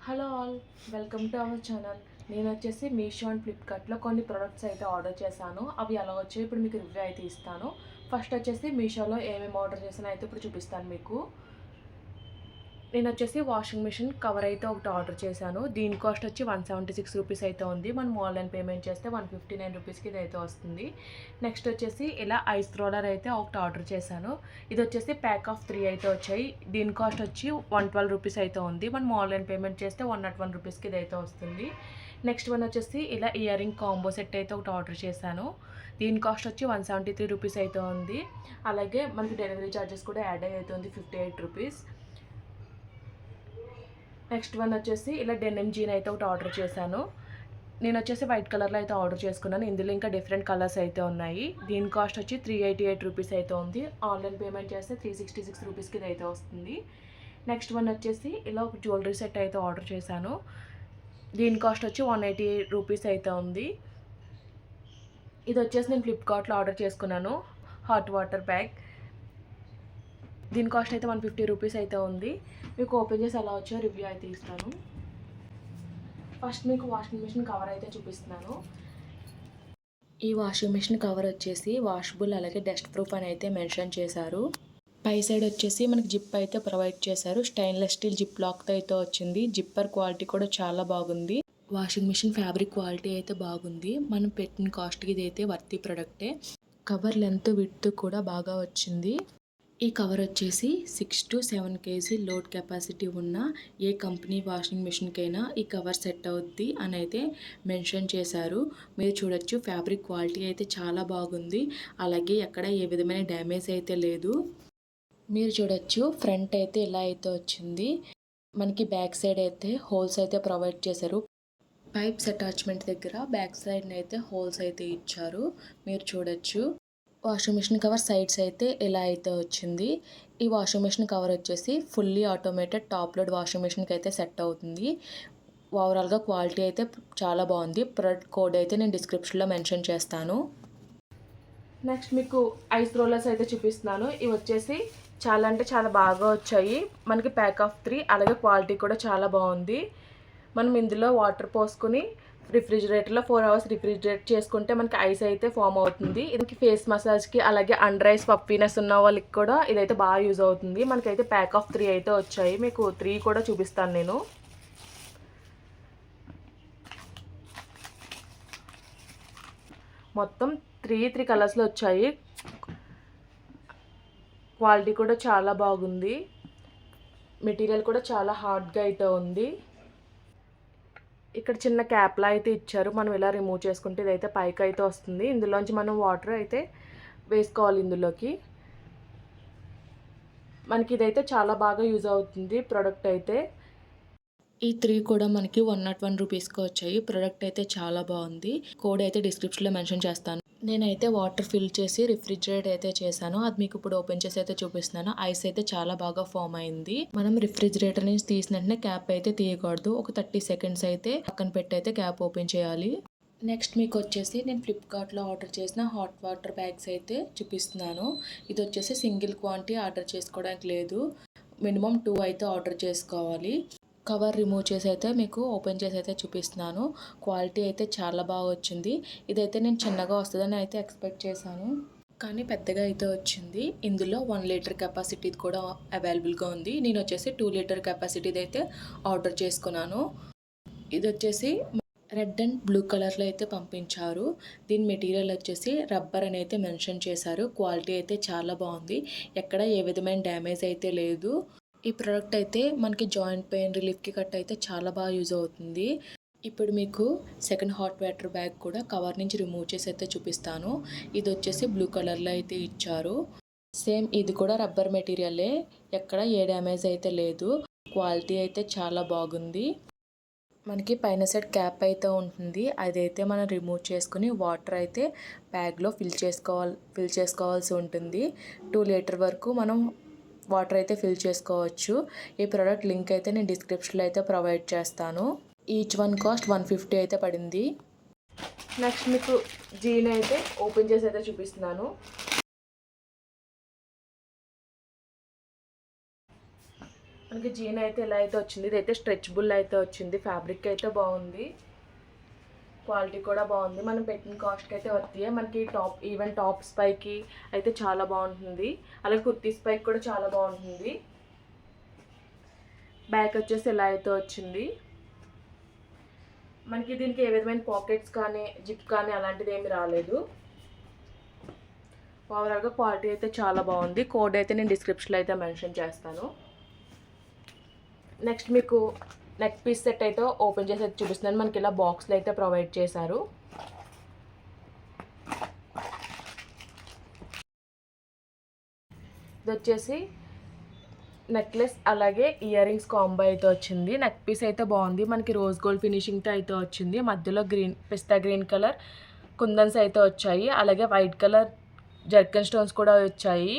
Hello all, welcome to our channel. నేను వచ్చేసి Meesho and ఫ్లిప్కార్ట్లో కొన్ని ప్రొడక్ట్స్ అయితే ఆర్డర్ చేశాను. అవి ఎలా వచ్చాయి ఇప్పుడు మీకు రివ్యూ అయితే ఇస్తాను. ఫస్ట్ వచ్చేసి మీషోలో ఏమేమి ఆర్డర్ చేశానో అయితే ఇప్పుడు చూపిస్తాను మీకు. నేను వచ్చేసి వాషింగ్ మిషన్ కవర్ అయితే ఒకటి ఆర్డర్ చేశాను. దీని కాస్ట్ వచ్చి 176 రూపీస్ అయితే ఉంది. మనం ఆన్లైన్ పేమెంట్ చేస్తే 159 రూపీస్కి ఇది అయితే వస్తుంది. నెక్స్ట్ వచ్చేసి ఇలా ఐస్ రోలర్ అయితే ఒకటి ఆర్డర్ చేశాను. ఇది వచ్చేసి ప్యాక్ ఆఫ్ 3 అయితే వచ్చాయి. దీని కాస్ట్ వచ్చి 112 రూపీస్ అయితే ఉంది. మనం ఆన్లైన్ పేమెంట్ చేస్తే 101 రూపీస్కి ఇది అయితే వస్తుంది. నెక్స్ట్ వన్ వచ్చేసి ఇలా ఇయర్ రింగ్ కాంబో సెట్ అయితే ఒకటి ఆర్డర్ చేశాను. దీని కాస్ట్ వచ్చి 173 రూపీస్ అయితే ఉంది. అలాగే మనకి డెలివరీ ఛార్జెస్ కూడా యాడ్ అవుతుంది 58 రూపీస్. నెక్స్ట్ వన్ వచ్చేసి ఇలా డెనిమ్ జీన్ అయితే ఒకటి ఆర్డర్ చేశాను. నేను వచ్చేసి వైట్ కలర్లో అయితే ఆర్డర్ చేసుకున్నాను. ఇందులో ఇంకా డిఫరెంట్ కలర్స్ అయితే ఉన్నాయి. దీని కాస్ట్ వచ్చి 388 రూపీస్ అయితే ఉంది. ఆన్లైన్ పేమెంట్ చేస్తే 366 రూపీస్కి ఇది అయితే వస్తుంది. నెక్స్ట్ వన్ వచ్చేసి ఇలా ఒక జ్యువెలరీ సెట్ అయితే ఆర్డర్ చేశాను. దీని కాస్ట్ వచ్చి 180 రూపీస్ అయితే ఉంది. ఇది వచ్చేసి నేను ఫ్లిప్కార్ట్లో ఆర్డర్ చేసుకున్నాను. Hot water bag. దీని కాస్ట్ అయితే 150 రూపీస్ అయితే ఉంది. మీకు ఓపెన్ చేసి ఎలా వచ్చో రివ్యూ అయితే ఇస్తాను. ఫస్ట్ మీకు వాషింగ్ మిషన్ కవర్ అయితే చూపిస్తున్నాను. ఈ వాషింగ్ మిషన్ కవర్ వచ్చేసి వాషబుల్ అలాగే డస్ట్ ప్రూఫ్ అని అయితే మెన్షన్ చేశారు. పై సైడ్ వచ్చేసి మనకి జిప్ అయితే ప్రొవైడ్ చేశారు. స్టెయిన్లెస్ స్టీల్ జిప్ లాక్తో అయితే వచ్చింది. జిప్పర్ క్వాలిటీ కూడా చాలా బాగుంది. వాషింగ్ మిషన్ ఫ్యాబ్రిక్ క్వాలిటీ అయితే బాగుంది. మనం పెట్టిన కాస్ట్కి ఇది అయితే వర్తీ ప్రొడక్టే. కవర్ లెంత్ విడ్త్ కూడా బాగా వచ్చింది. ఈ కవర్ వచ్చేసి 6 to 7 kg లోడ్ కెపాసిటీ ఉన్న ఏ కంపెనీ వాషింగ్ మిషన్కైనా ఈ కవర్ సెట్ అవుద్ది అని అయితే మెన్షన్ చేశారు. మీరు చూడొచ్చు ఫ్యాబ్రిక్ క్వాలిటీ అయితే చాలా బాగుంది. అలాగే ఎక్కడ ఏ విధమైన డ్యామేజ్ అయితే లేదు. మీరు చూడొచ్చు ఫ్రంట్ అయితే ఇలా అయితే వచ్చింది. మనకి బ్యాక్ సైడ్ అయితే హోల్స్ అయితే ప్రొవైడ్ చేశారు. పైప్స్ అటాచ్మెంట్ దగ్గర బ్యాక్ సైడ్ అయితే హోల్స్ అయితే ఇచ్చారు. మీరు చూడొచ్చు. వాషింగ్ మిషన్ కవర్ సైడ్స్ అయితే ఇలా అయితే వచ్చింది. ఈ వాషింగ్ మిషన్ కవర్ వచ్చేసి fully automated top load washing మిషన్కి అయితే సెట్ అవుతుంది. ఓవరాల్గా క్వాలిటీ అయితే చాలా బాగుంది. ప్రొడక్ట్ కోడ్ అయితే నేను డిస్క్రిప్షన్లో మెన్షన్ చేస్తాను. నెక్స్ట్ మీకు ఐస్ రోలర్స్ అయితే చూపిస్తున్నాను. ఇవి వచ్చేసి చాలా అంటే చాలా బాగా వచ్చాయి. మనకి ప్యాక్ ఆఫ్ 3 అలాగే క్వాలిటీ కూడా చాలా బాగుంది. మనం ఇందులో వాటర్ పోసుకొని రిఫ్రిజిరేటర్లో 4 hours రిఫ్రిజిరేట్ చేసుకుంటే మనకి ఐస్ అయితే ఫామ్ అవుతుంది. ఇది ఫేస్ మసాజ్కి అలాగే అండర్ ఐస్ పఫీనెస్ ఉన్న వాళ్ళకి కూడా ఇదైతే బాగా యూజ్ అవుతుంది. మనకైతే ప్యాక్ ఆఫ్ 3 అయితే వచ్చాయి. మీకు 3 కూడా చూపిస్తాను నేను. మొత్తం 3 కలర్స్లో వచ్చాయి. క్వాలిటీ కూడా చాలా బాగుంది. మెటీరియల్ కూడా చాలా హార్డ్గా అయితే ఉంది. ఇక్కడ చిన్న క్యాప్లా అయితే ఇచ్చారు. మనం ఇలా రిమూవ్ చేసుకుంటే ఇదైతే పైకి అయితే వస్తుంది. ఇందులోంచి మనం వాటర్ అయితే వేసుకోవాలి. ఇందులోకి మనకి ఇదైతే చాలా బాగా యూజ్ అవుతుంది ప్రోడక్ట్ అయితే. ఈ 3 కూడా మనకి 101 రూపీస్కి వచ్చాయి. ప్రోడక్ట్ అయితే చాలా బాగుంది. కోడ్ అయితే డిస్క్రిప్షన్లో మెన్షన్ చేస్తాను. నేనైతే వాటర్ ఫిల్ చేసి రిఫ్రిజిరేట్ అయితే చేశాను. అది మీకు ఇప్పుడు ఓపెన్ చేసి అయితే చూపిస్తున్నాను. ఐస్ అయితే చాలా బాగా ఫామ్ అయింది. మనం రిఫ్రిజిరేటర్ నుంచి తీసిన వెంటనే క్యాప్ అయితే తీయకూడదు. ఒక 30 seconds అయితే పక్కన పెట్టి అయితే క్యాప్ ఓపెన్ చేయాలి. నెక్స్ట్ మీకు వచ్చేసి నేను ఫ్లిప్కార్ట్లో ఆర్డర్ చేసిన హాట్ వాటర్ బ్యాగ్స్ అయితే చూపిస్తున్నాను. ఇది వచ్చేసి సింగిల్ క్వాంటిటీ ఆర్డర్ చేసుకోవడానికి లేదు. మినిమం 2 అయితే ఆర్డర్ చేసుకోవాలి. కవర్ రిమూవ్ చేసి అయితే మీకు ఓపెన్ చేసి అయితే చూపిస్తున్నాను. క్వాలిటీ అయితే చాలా బాగా వచ్చింది. ఇదైతే నేను చిన్నగా వస్తుందని అయితే ఎక్స్పెక్ట్ చేశాను, కానీ పెద్దగా అయితే వచ్చింది. ఇందులో 1 లీటర్ కెపాసిటీ కూడా అవైలబుల్గా ఉంది. నేను వచ్చేసి 2 లీటర్ కెపాసిటీది అయితే ఆర్డర్ చేసుకున్నాను. ఇది వచ్చేసి రెడ్ అండ్ బ్లూ కలర్లో అయితే పంపించారు. దీని మెటీరియల్ వచ్చేసి రబ్బర్ అని అయితే మెన్షన్ చేశారు. క్వాలిటీ అయితే చాలా బాగుంది. ఎక్కడ ఏ విధమైన డ్యామేజ్ అయితే లేదు. ఈ ప్రోడక్ట్ అయితే మనకి జాయింట్ పెయిన్ రిలీఫ్కి కట్ అయితే చాలా బాగా యూజ్ అవుతుంది. ఇప్పుడు మీకు సెకండ్ హాట్ వాటర్ బ్యాగ్ కూడా కవర్ నుంచి రిమూవ్ చేసి అయితే చూపిస్తాను. ఇది వచ్చేసి బ్లూ కలర్లో అయితే ఇచ్చారు. సేమ్ ఇది కూడా రబ్బర్ మెటీరియలే. ఎక్కడ ఏ డ్యామేజ్ అయితే లేదు. క్వాలిటీ అయితే చాలా బాగుంది. మనకి పైన సైడ్ క్యాప్ అయితే ఉంటుంది. అదైతే మనం రిమూవ్ చేసుకుని వాటర్ అయితే బ్యాగ్లో ఫిల్ చేసుకోవాల్సి ఉంటుంది. 2 లీటర్ వరకు మనం వాటర్ అయితే ఫిల్ చేసుకోవచ్చు. ఈ ప్రోడక్ట్ లింక్ అయితే నేను డిస్క్రిప్షన్లో అయితే ప్రొవైడ్ చేస్తాను. ఈచ్ వన్ కాస్ట్ 150 అయితే పడింది. నెక్స్ట్ మీకు జీన్ అయితే ఓపెన్ చేసి అయితే చూపిస్తున్నాను. మనకి జీన్ అయితే ఇలా అయితే వచ్చింది. ఇదైతే స్ట్రెచబుల్ అయితే వచ్చింది. ఫ్యాబ్రిక్ అయితే బాగుంది, క్వాలిటీ కూడా బాగుంది. మనం పెట్టిన కాస్ట్కి అయితే వర్తియే. మనకి ఈవెన్ టాప్స్ పైకి అయితే చాలా బాగుంటుంది, అలాగే కుర్తీస్ పైకి కూడా చాలా బాగుంటుంది. బ్యాక్ వచ్చేసి ఇలా అయితే వచ్చింది. మనకి దీనికి ఏ విధమైన పాకెట్స్ కానీ జిప్ కానీ అలాంటిది ఏమి రాలేదు. ఓవరాల్గా క్వాలిటీ అయితే చాలా బాగుంది. కోడ్ అయితే నేను డిస్క్రిప్షన్లో అయితే మెన్షన్ చేస్తాను. నెక్స్ట్ మీకు నెక్ పీస్ సెట్ అయితే ఓపెన్ చేసి అయితే చూపిస్తున్నాను. మనకి ఇలా బాక్స్లో అయితే ప్రొవైడ్ చేశారు. ఇది వచ్చేసి నెక్లెస్ అలాగే ఇయర్ రింగ్స్ కాంబో అయితే వచ్చింది. నెక్ పీస్ అయితే బాగుంది. మనకి రోజ్ గోల్డ్ ఫినిషింగ్తో అయితే వచ్చింది. మధ్యలో పిస్తా గ్రీన్ కలర్ కుందన్స్ అయితే వచ్చాయి, అలాగే వైట్ కలర్ జర్కన్ స్టోన్స్ కూడా వచ్చాయి.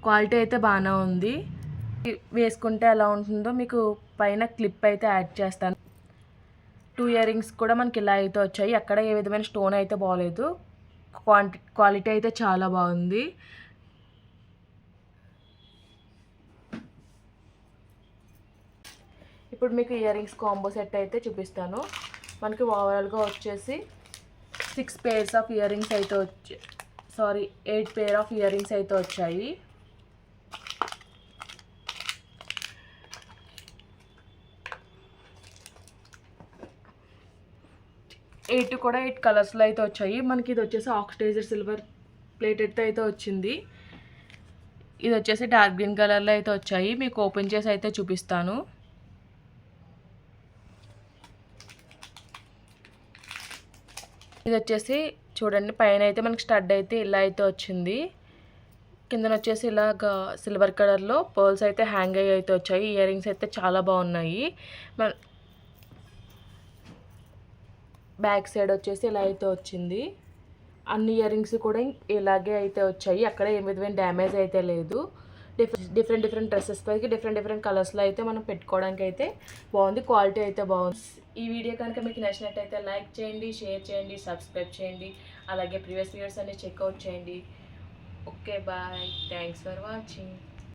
క్వాలిటీ అయితే బాగానే ఉంది. వేసుకుంటే ఎలా ఉంటుందో మీకు పైన క్లిప్ అయితే యాడ్ చేస్తాను. 2 ఇయర్ రింగ్స్ కూడా మనకి ఇలా అయితే వచ్చాయి. ఎక్కడ ఏ విధమైన స్టోన్ అయితే బాగలేదు. క్వాలిటీ అయితే చాలా బాగుంది. ఇప్పుడు మీకు ఇయర్ రింగ్స్ కాంబో సెట్ అయితే చూపిస్తాను. మనకి ఓవరాల్గా వచ్చేసి 6 పేర్స్ ఆఫ్ ఇయర్ రింగ్స్ అయితే 8 పేర్ ఆఫ్ ఇయర్ రింగ్స్ అయితే వచ్చాయి. కూడా 8 కలర్స్లో అయితే వచ్చాయి. మనకి ఇది వచ్చేసి ఆక్సిడైజర్ సిల్వర్ ప్లేటెడ్తో అయితే వచ్చింది. ఇది వచ్చేసి డార్క్ గ్రీన్ కలర్లో అయితే వచ్చాయి. మీకు ఓపెన్ చేసి అయితే చూపిస్తాను. ఇది వచ్చేసి చూడండి, పైన అయితే మనకి స్టడ్ అయితే ఇలా అయితే వచ్చింది. కిందన వచ్చేసి ఇలాగ సిల్వర్ కలర్లో పర్ల్స్ అయితే హ్యాంగ్ అయ్యి అయితే వచ్చాయి. ఇయర్ రింగ్స్ అయితే చాలా బాగున్నాయి. బ్యాక్ సైడ్ వచ్చేసి ఇలా అయితే వచ్చింది. అన్ని ఇయర్ రింగ్స్ కూడా ఇలాగే అయితే వచ్చాయి. అక్కడ ఏ విధమైన డ్యామేజ్ అయితే లేదు. డిఫరెంట్ డ్రెస్సెస్ పైకి డిఫరెంట్ కలర్స్లో అయితే మనం పెట్టుకోవడానికి అయితే బాగుంది. క్వాలిటీ అయితే బాగుంది. ఈ వీడియో కనుక మీకు నచ్చినట్టయితే లైక్ చేయండి, షేర్ చేయండి, సబ్స్క్రైబ్ చేయండి, అలాగే ప్రీవియస్ వీడియోస్ అన్ని చెక్అవుట్ చేయండి. Okay bye, thanks for watching.